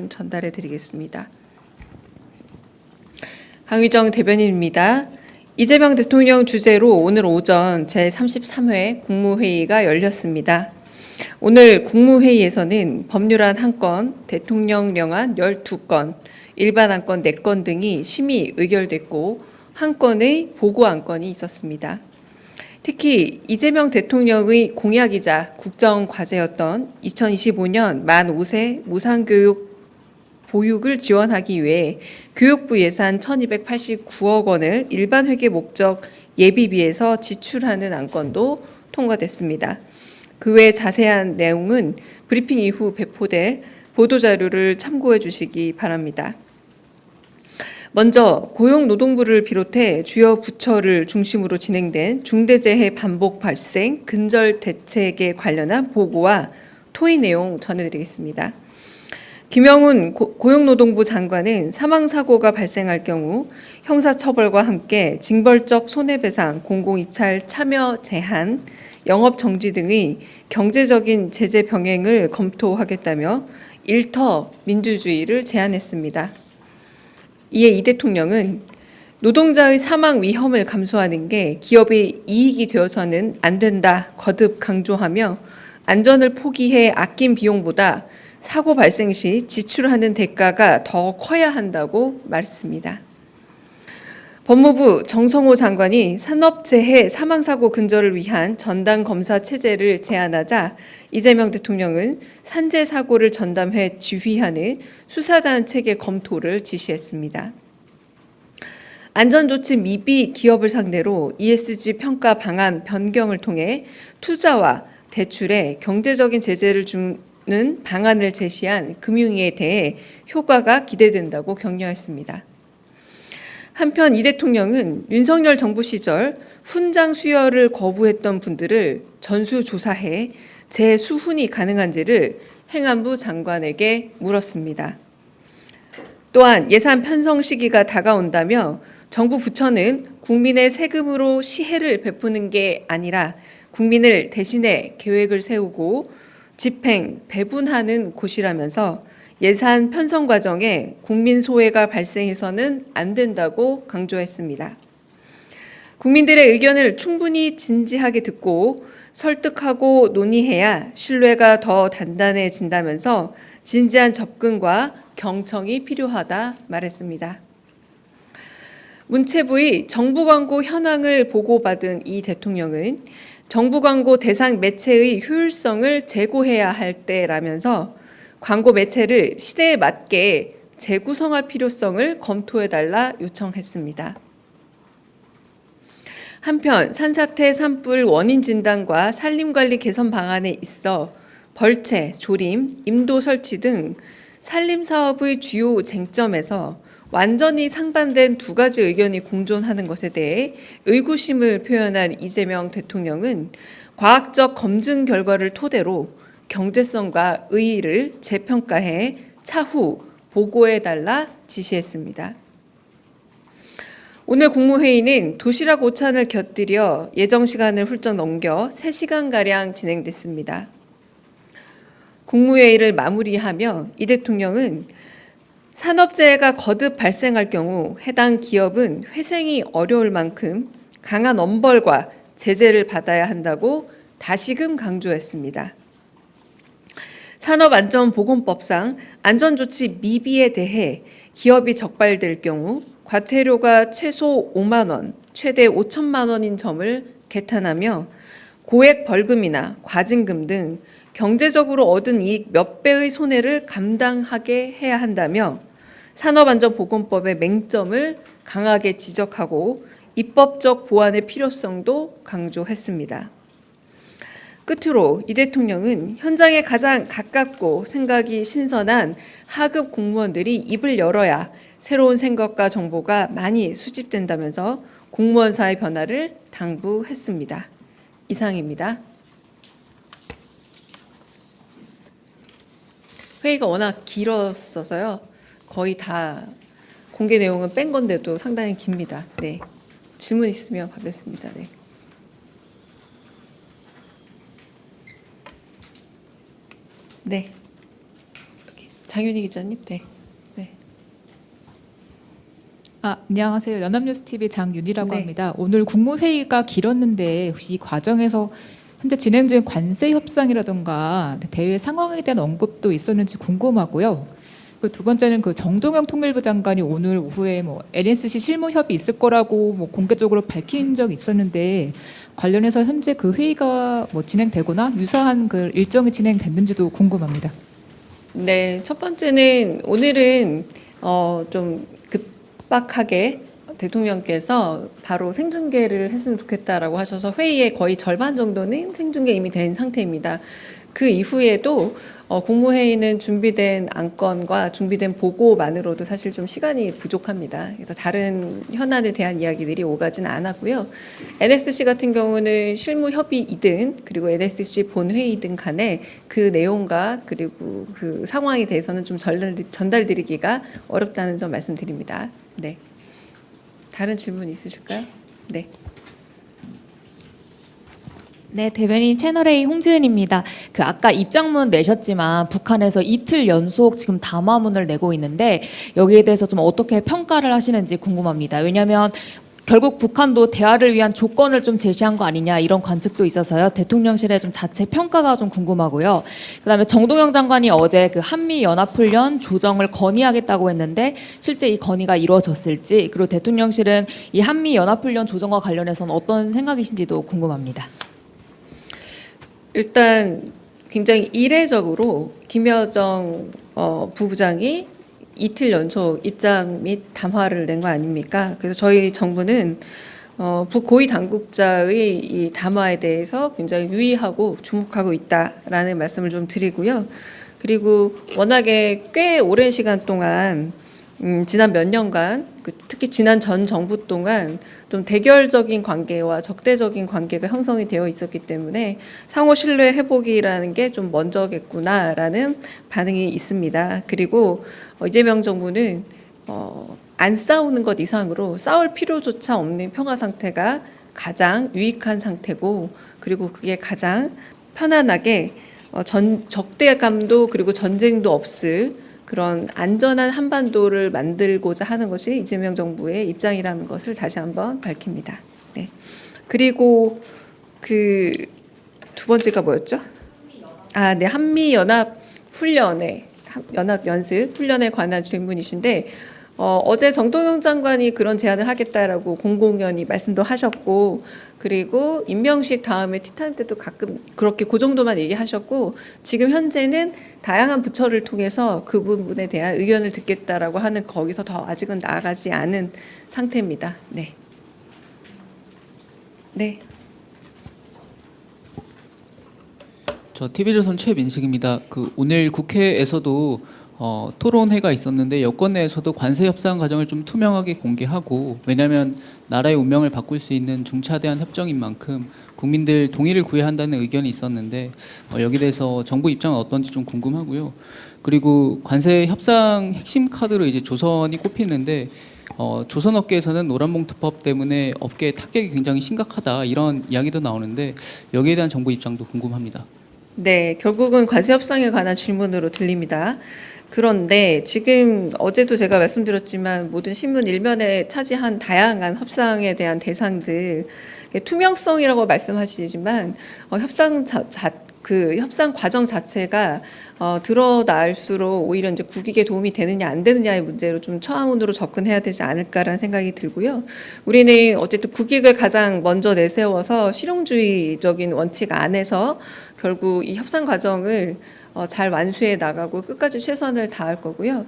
전달해 드리겠습니다. 강유정 대변인입니다. 이재명 대통령 주재로 오늘 오전 제33회 국무회의가 열렸습니다. 오늘 국무회의에서는 법률안 1건, 대통령령안 12건, 일반 안건 4건 등이 심의 의결됐고 한 건의 보고 안건이 있었습니다. 특히 이재명 대통령의 공약이자 국정과제였던 2025년 만 5세 무상교육 보육을 지원하기 위해 교육부 예산 1289억 원을 일반 회계 목적 예비비에서 지출하는 안건도 통과됐습니다. 그 외 자세한 내용은 브리핑 이후 배포될 보도자료를 참고해 주시기 바랍니다. 먼저 고용노동부를 비롯해 주요 부처를 중심으로 진행된 중대재해 반복 발생 근절 대책에 관련한 보고와 토의 내용 전해드리겠습니다. 김영훈 고용노동부 장관은 사망사고가 발생할 경우 형사처벌과 함께 징벌적 손해배상, 공공입찰 참여 제한, 영업정지 등의 경제적인 제재 병행을 검토하겠다며 일터 민주주의를 제안했습니다. 이에 이 대통령은 노동자의 사망 위험을 감수하는 게 기업의 이익이 되어서는 안 된다 거듭 강조하며 안전을 포기해 아낀 비용보다 사고 발생 시 지출하는 대가가 더 커야 한다고 말했습니다. 법무부 정성호 장관이 산업재해 사망사고 근절을 위한 전담검사 체제를 제안하자 이재명 대통령은 산재사고를 전담해 지휘하는 수사단 체계 검토를 지시했습니다. 안전조치 미비 기업을 상대로 ESG 평가 방안 변경을 통해 투자와 대출에 경제적인 제재를 주는 방안을 제시한 금융위에 대해 효과가 기대된다고 격려했습니다. 한편 이 대통령은 윤석열 정부 시절 훈장 수여를 거부했던 분들을 전수조사해 재수훈이 가능한지를 행안부 장관에게 물었습니다. 또한 예산 편성 시기가 다가온다며 정부 부처는 국민의 세금으로 시혜를 베푸는 게 아니라 국민을 대신해 계획을 세우고 집행, 배분하는 곳이라면서 예산 편성 과정에 국민 소외가 발생해서는 안 된다고 강조했습니다. 국민들의 의견을 충분히 진지하게 듣고 설득하고 논의해야 신뢰가 더 단단해진다면서 진지한 접근과 경청이 필요하다 말했습니다. 문체부의 정부 광고 현황을 보고받은 이 대통령은 정부 광고 대상 매체의 효율성을 제고해야 할 때라면서 광고 매체를 시대에 맞게 재구성할 필요성을 검토해달라 요청했습니다. 한편 산사태 산불 원인 진단과 산림관리 개선 방안에 있어 벌채, 조림, 임도 설치 등 산림사업의 주요 쟁점에서 완전히 상반된 2가지 의견이 공존하는 것에 대해 의구심을 표현한 이재명 대통령은 과학적 검증 결과를 토대로 경제성과 의의를 재평가해 차후 보고해달라 지시했습니다. 오늘 국무회의는 도시락 오찬을 곁들여 예정 시간을 훌쩍 넘겨 3시간가량 진행됐습니다. 국무회의를 마무리하며 이 대통령은 산업재해가 거듭 발생할 경우 해당 기업은 회생이 어려울 만큼 강한 엄벌과 제재를 받아야 한다고 다시금 강조했습니다. 산업안전보건법상 안전조치 미비에 대해 기업이 적발될 경우 과태료가 최소 5만 원, 최대 5천만 원인 점을 개탄하며 고액 벌금이나 과징금 등 경제적으로 얻은 이익 몇 배의 손해를 감당하게 해야 한다며 산업안전보건법의 맹점을 강하게 지적하고 입법적 보완의 필요성도 강조했습니다. 끝으로 이 대통령은 현장에 가장 가깝고 생각이 신선한 하급 공무원들이 입을 열어야 새로운 생각과 정보가 많이 수집된다면서 공무원사의 변화를 당부했습니다. 이상입니다. 회의가 워낙 길었어서요. 거의 다 공개 내용은 뺀 건데도 상당히 깁니다. 네, 질문 있으면 받겠습니다. 네. 네. 장윤희 기자님, 네. 네. 안녕하세요. 연합뉴스TV 장윤희라고 네. 합니다. 오늘 국무회의가 길었는데 혹시 이 과정에서 현재 진행 중인 관세 협상이라든가 대외 상황에 대한 언급도 있었는지 궁금하고요. 그 두 번째는 그 정동영 통일부 장관이 오늘 오후에 뭐 NSC 실무 협의 있을 거라고 뭐 공개적으로 밝힌 적이 있었는데 관련해서 현재 그 회의가 뭐 진행되거나 유사한 그 일정이 진행됐는지도 궁금합니다. 네, 첫 번째는 오늘은 좀 급박하게 대통령께서 바로 생중계를 했으면 좋겠다라고 하셔서 회의의 거의 절반 정도는 생중계 이미 된 상태입니다. 그 이후에도 국무회의는 준비된 안건과 준비된 보고만으로도 사실 좀 시간이 부족합니다. 그래서 다른 현안에 대한 이야기들이 오가지는 않았고요. NSC 같은 경우는 실무 협의이든 그리고 NSC 본회의든 간에 그 내용과 그리고 그 상황에 대해서는 좀 전달드리기가 어렵다는 점 말씀드립니다. 네. 다른 질문 있으실까요? 네. 네, 대변인 채널A 홍지은입니다. 그 아까 입장문 내셨지만 북한에서 이틀 연속 지금 담화문을 내고 있는데 여기에 대해서 좀 어떻게 평가를 하시는지 궁금합니다. 왜냐하면 결국 북한도 대화를 위한 조건을 좀 제시한 거 아니냐 이런 관측도 있어서요. 대통령실의 좀 자체 평가가 좀 궁금하고요. 그다음에 정동영 장관이 어제 그 한미 연합훈련 조정을 건의하겠다고 했는데 실제 이 건의가 이루어졌을지 그리고 대통령실은 이 한미 연합훈련 조정과 관련해서는 어떤 생각이신지도 궁금합니다. 일단 굉장히 이례적으로 김여정 부부장이 이틀 연속 입장 및 담화를 낸 거 아닙니까? 그래서 저희 정부는 고위 당국자의 이 담화에 대해서 굉장히 유의하고 주목하고 있다라는 말씀을 좀 드리고요. 그리고 워낙에 꽤 오랜 시간 동안 지난 몇 년간 특히 지난 전 정부 동안 좀 대결적인 관계와 적대적인 관계가 형성이 되어 있었기 때문에 상호 신뢰 회복이라는 게 좀 먼저겠구나라는 반응이 있습니다. 그리고 이재명 정부는 안 싸우는 것 이상으로 싸울 필요조차 없는 평화 상태가 가장 유익한 상태고 그리고 그게 가장 편안하게 적대감도 그리고 전쟁도 없을 그런 안전한 한반도를 만들고자 하는 것이 이재명 정부의 입장이라는 것을 다시 한번 밝힙니다. 네. 그리고 그 두 번째가 뭐였죠? 네, 한미 연합 훈련에 연합 연습 훈련에 관한 질문이신데 어제 정동영 장관이 그런 제안을 하겠다라고 공공연히 말씀도 하셨고 그리고 임명식 다음에 티타임 때도 가끔 그렇게 그 정도만 얘기하셨고 지금 현재는 다양한 부처를 통해서 그 부분에 대한 의견을 듣겠다라고 하는 거기서 더 아직은 나아가지 않은 상태입니다. 네. 네. 저 TV조선 최민식입니다. 오늘 국회에서도 토론회가 있었는데 여권 내에서도 관세 협상 과정을 좀 투명하게 공개하고 왜냐하면 나라의 운명을 바꿀 수 있는 중차대한 협정인 만큼 국민들 동의를 구해야 한다는 의견이 있었는데 여기에 대해서 정부 입장은 어떤지 좀 궁금하고요. 그리고 관세 협상 핵심 카드로 이제 조선이 꼽히는데 조선 업계에서는 노란봉투법 때문에 업계의 타격이 굉장히 심각하다 이런 이야기도 나오는데 여기에 대한 정부 입장도 궁금합니다. 네, 결국은 관세 협상에 관한 질문으로 들립니다. 그런데 지금 어제도 제가 말씀드렸지만 모든 신문 일면에 차지한 다양한 협상에 대한 대상들 투명성이라고 말씀하시지만 그 협상 과정 자체가 드러날수록 오히려 이제 국익에 도움이 되느냐 안 되느냐의 문제로 좀 처음으로 접근해야 되지 않을까라는 생각이 들고요. 우리는 어쨌든 국익을 가장 먼저 내세워서 실용주의적인 원칙 안에서 결국 이 협상 과정을 잘 완수해 나가고 끝까지 최선을 다할 거고요.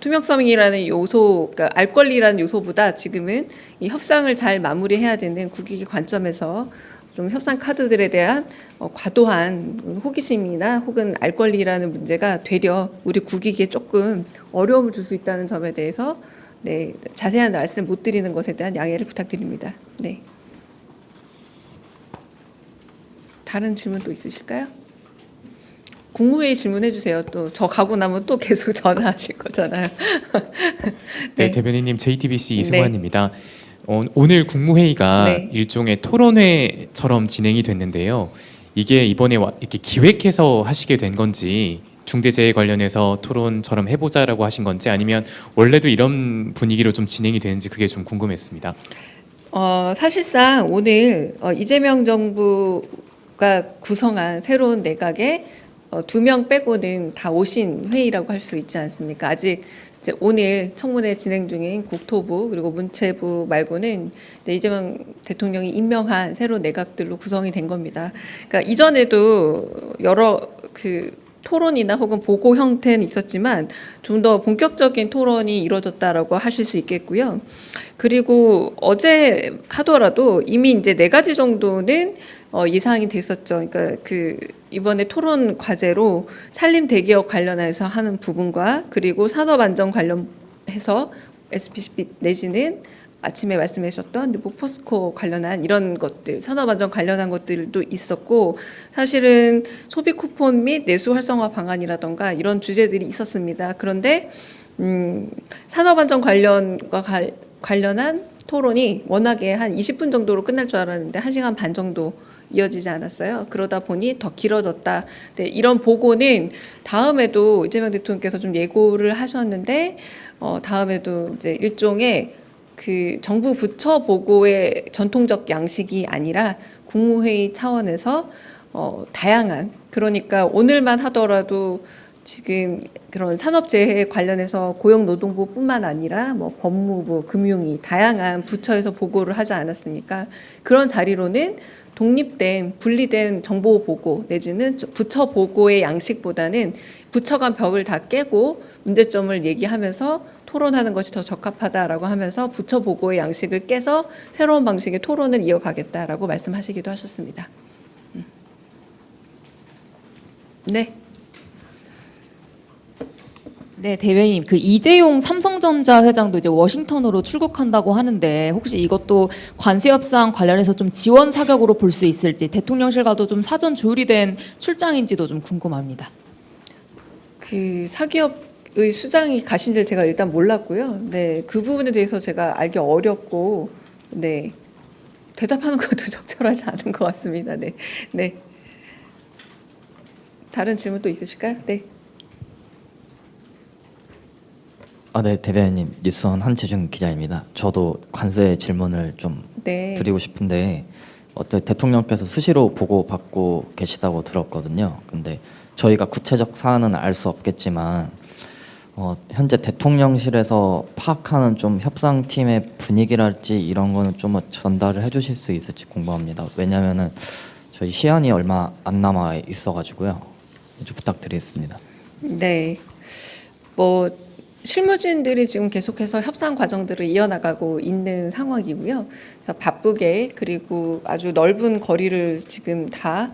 투명성이라는 요소, 그러니까 알 권리라는 요소보다 지금은 이 협상을 잘 마무리해야 되는 국익의 관점에서 좀 협상 카드들에 대한 과도한 호기심이나 혹은 알 권리라는 문제가 되려 우리 국익에 조금 어려움을 줄 수 있다는 점에 대해서 네, 자세한 말씀 못 드리는 것에 대한 양해를 부탁드립니다. 네. 다른 질문 또 있으실까요? 국무회의 질문해 주세요. 또 저 가고 나면 또 계속 전화하실 거잖아요. 네, 대변인님 JTBC 이승환입니다. 오늘 국무회의가 네. 일종의 토론회처럼 진행이 됐는데요. 이게 이번에 이렇게 기획해서 하시게 된 건지 중대재해 관련해서 토론처럼 해보자라고 하신 건지 아니면 원래도 이런 분위기로 좀 진행이 되는지 그게 좀 궁금했습니다. 사실상 오늘 이재명 정부가 구성한 새로운 내각에 2명 빼고는 다 오신 회의라고 할 수 있지 않습니까? 아직 이제 오늘 청문회 진행 중인 국토부 그리고 문체부 말고는 이제 이재명 대통령이 임명한 새로운 내각들로 구성이 된 겁니다. 그러니까 이전에도 여러 토론이나 혹은 보고 형태는 있었지만 좀 더 본격적인 토론이 이루어졌다라고 하실 수 있겠고요. 그리고 어제 하더라도 이미 이제 4가지 정도는 예상이 됐었죠. 그러니까 이번에 토론 과제로 산림 대기업 관련해서 하는 부분과 그리고 산업 안전 관련해서 SPC 내지는 아침에 말씀해 주셨던 뭐 포스코 관련한 이런 것들, 산업안전 관련한 것들도 있었고 사실은 소비 쿠폰 및 내수 활성화 방안이라던가 이런 주제들이 있었습니다. 그런데 산업안전 관련한 토론이 워낙에 한 20분 정도로 끝날 줄 알았는데 1시간 반 정도 이어지지 않았어요. 그러다 보니 더 길어졌다. 네, 이런 보고는 다음에도 이재명 대통령께서 좀 예고를 하셨는데 다음에도 이제 일종의 정부 부처 보고의 전통적 양식이 아니라 국무회의 차원에서 다양한 그러니까 오늘만 하더라도 지금 그런 산업재해 관련해서 고용노동부뿐만 아니라 뭐 법무부, 금융위 다양한 부처에서 보고를 하지 않았습니까? 그런 자리로는 독립된 분리된 정보 보고 내지는 부처 보고의 양식보다는 부처 간 벽을 다 깨고 문제점을 얘기하면서 토론하는 것이 더 적합하다라고 하면서 부처 보고의 양식을 깨서 새로운 방식의 토론을 이어가겠다라고 말씀하시기도 하셨습니다. 네. 네, 대변인 이재용 삼성전자 회장도 이제 워싱턴으로 출국한다고 하는데 혹시 이것도 관세 협상 관련해서 좀 지원 사격으로 볼 수 있을지 대통령실과도 좀 사전 조율이 된 출장인지도 좀 궁금합니다. 사기업의 수장이 가신지를 제가 일단 몰랐고요. 네, 그 부분에 대해서 제가 알기 어렵고, 네, 대답하는 것도 적절하지 않은 것 같습니다. 네, 네. 다른 질문 또 있으실까요? 네. 네, 대변인 뉴스원 한재중 기자입니다. 저도 관세 질문을 좀 네. 드리고 싶은데 대통령께서 수시로 보고받고 계시다고 들었거든요. 근데 저희가 구체적 사안은 알 수 없겠지만 현재 대통령실에서 파악하는 좀 협상팀의 분위기랄지 이런 거는 좀 전달을 해주실 수 있을지 궁금합니다. 왜냐하면은 저희 시한이 얼마 안 남아 있어가지고요. 좀 부탁드리겠습니다. 네. 뭐 실무진들이 지금 계속해서 협상 과정들을 이어나가고 있는 상황이고요. 그래서 바쁘게 그리고 아주 넓은 거리를 지금 다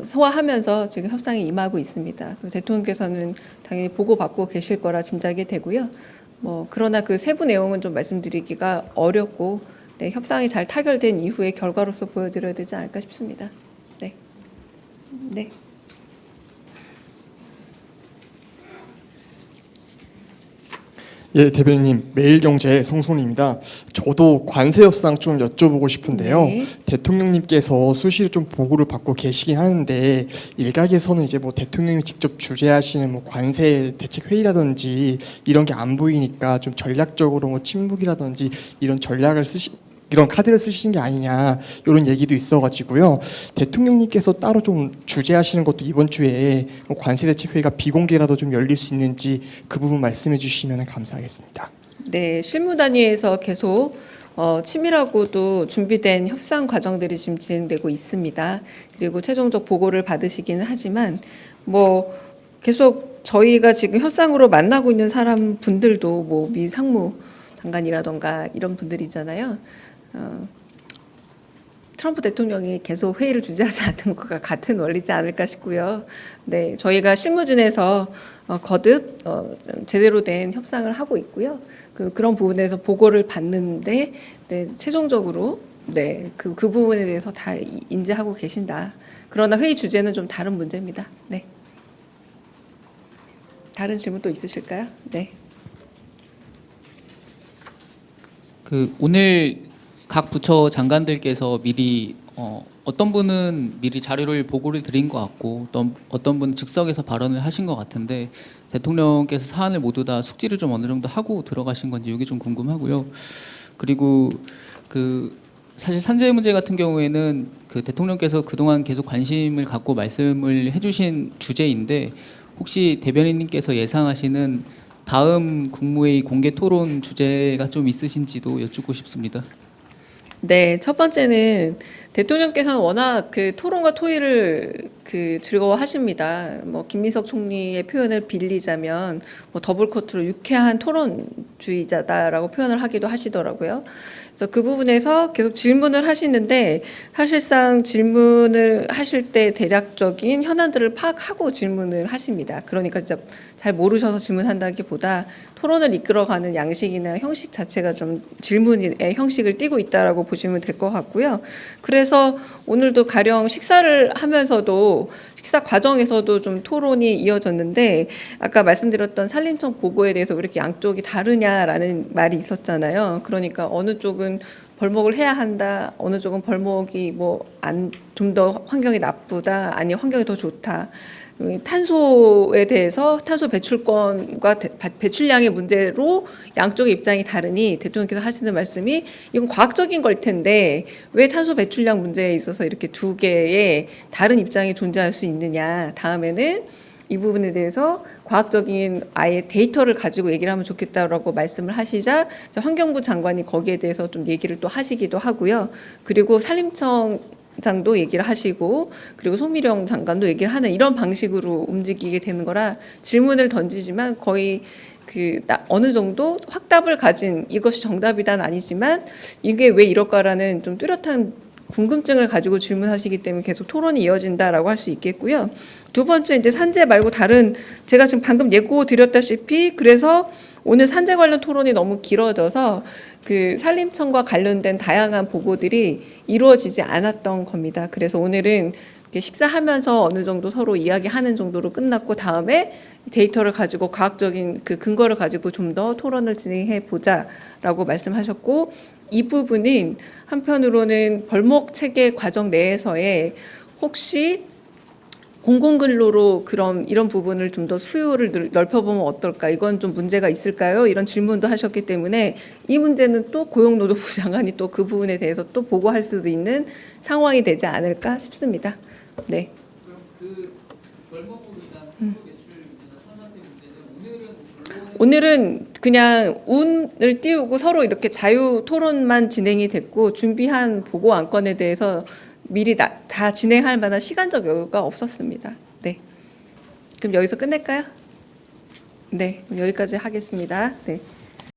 소화하면서 지금 협상에 임하고 있습니다. 대통령께서는 당연히 보고받고 계실 거라 짐작이 되고요. 뭐 그러나 그 세부 내용은 좀 말씀드리기가 어렵고 네, 협상이 잘 타결된 이후의 결과로서 보여드려야 되지 않을까 싶습니다. 네. 네. 예, 대변인님, 매일경제 성손입니다. 저도 관세 협상 좀 여쭤보고 싶은데요. 네. 대통령님께서 수시로 좀 보고를 받고 계시긴 하는데 일각에서는 이제 뭐 대통령이 직접 주재하시는 뭐 관세 대책 회의라든지 이런 게 안 보이니까 좀 전략적으로 뭐 침묵이라든지 이런 카드를 쓰시는 게 아니냐 이런 얘기도 있어가지고요. 대통령님께서 따로 좀 주재하시는 것도 이번 주에 뭐 관세대책회의가 비공개라도 좀 열릴 수 있는지 그 부분 말씀해 주시면 감사하겠습니다. 네, 실무단위에서 계속 치밀하고도 준비된 협상 과정들이 지금 진행되고 있습니다. 그리고 최종적 보고를 받으시기는 하지만 뭐 계속 저희가 지금 협상으로 만나고 있는 사람 분들도 뭐 미 상무 장관이라던가 이런 분들이잖아요. 트럼프 대통령이 계속 회의를 주재하지 않는 것과 같은 원리지 않을까 싶고요. 네, 저희가 실무진에서 거듭 제대로 된 협상을 하고 있고요. 그런 부분에서 보고를 받는데 네, 최종적으로 네, 그 부분에 대해서 다 인지하고 계신다. 그러나 회의 주제는 좀 다른 문제입니다. 네. 다른 질문 또 있으실까요? 네. 오늘 각 부처 장관들께서 미리 어떤 분은 미리 자료를 보고를 드린 것 같고 어떤 분은 즉석에서 발언을 하신 것 같은데 대통령께서 사안을 모두 다 숙지를 좀 어느 정도 하고 들어가신 건지 이게 좀 궁금하고요. 그리고 그 사실 산재 문제 같은 경우에는 그 대통령께서 그동안 계속 관심을 갖고 말씀을 해주신 주제인데 혹시 대변인님께서 예상하시는 다음 국무회의 공개 토론 주제가 좀 있으신지도 여쭙고 싶습니다. 네, 첫 번째는 대통령께서는 워낙 그 토론과 토의를 즐거워하십니다. 뭐 김민석 총리의 표현을 빌리자면 뭐 더블코트로 유쾌한 토론주의자다라고 표현을 하기도 하시더라고요. 그래서 그 부분에서 계속 질문을 하시는데 사실상 질문을 하실 때 대략적인 현안들을 파악하고 질문을 하십니다. 그러니까 진짜 잘 모르셔서 질문한다기보다 토론을 이끌어가는 양식이나 형식 자체가 좀 질문의 형식을 띠고 있다라고 보시면 될 것 같고요. 그래서 오늘도 가령 식사를 하면서도 식사 과정에서도 좀 토론이 이어졌는데 아까 말씀드렸던 산림청 보고에 대해서 왜 이렇게 양쪽이 다르냐라는 말이 있었잖아요. 그러니까 어느 쪽은 벌목을 해야 한다, 어느 쪽은 벌목이 좀 더 환경이 나쁘다, 아니 환경이 더 좋다. 탄소에 대해서 탄소 배출권과 배출량의 문제로 양쪽의 입장이 다르니 대통령께서 하시는 말씀이 이건 과학적인 걸 텐데 왜 탄소 배출량 문제에 있어서 이렇게 두 개의 다른 입장이 존재할 수 있느냐. 다음에는 이 부분에 대해서 과학적인 아예 데이터를 가지고 얘기를 하면 좋겠다라고 말씀을 하시자 환경부 장관이 거기에 대해서 좀 얘기를 또 하시기도 하고요. 그리고 산림청 장도 얘기를 하시고 그리고 송미령 장관도 얘기를 하는 이런 방식으로 움직이게 되는 거라 질문을 던지지만 거의 어느 정도 확답을 가진 이것이 정답이다는 아니지만 이게 왜 이럴까라는 좀 뚜렷한 궁금증을 가지고 질문하시기 때문에 계속 토론이 이어진다라고 할 수 있겠고요. 두 번째 이제 산재 말고 다른 제가 지금 방금 예고 드렸다시피 그래서 오늘 산재 관련 토론이 너무 길어져서 그 산림청과 관련된 다양한 보고들이 이루어지지 않았던 겁니다. 그래서 오늘은 식사하면서 어느 정도 서로 이야기하는 정도로 끝났고 다음에 데이터를 가지고 과학적인 그 근거를 가지고 좀 더 토론을 진행해 보자라고 말씀하셨고 이 부분은 한편으로는 벌목 체계 과정 내에서의 혹시 공공근로로 그럼 이런 부분을 좀 더 수요를 넓혀보면 어떨까? 이건 좀 문제가 있을까요? 이런 질문도 하셨기 때문에 이 문제는 또 고용노동부 장관이 또 그 부분에 대해서 또 보고할 수도 있는 상황이 되지 않을까 싶습니다. 네. 그럼 그 벌목 부분이나 탄소 배출 문제나 산사태 문제는 오늘은 그냥 운을 띄우고 서로 이렇게 자유 토론만 진행이 됐고 준비한 보고 안건에 대해서 미리 다 진행할 만한 시간적 여유가 없었습니다. 네. 그럼 여기서 끝낼까요? 네. 여기까지 하겠습니다. 네.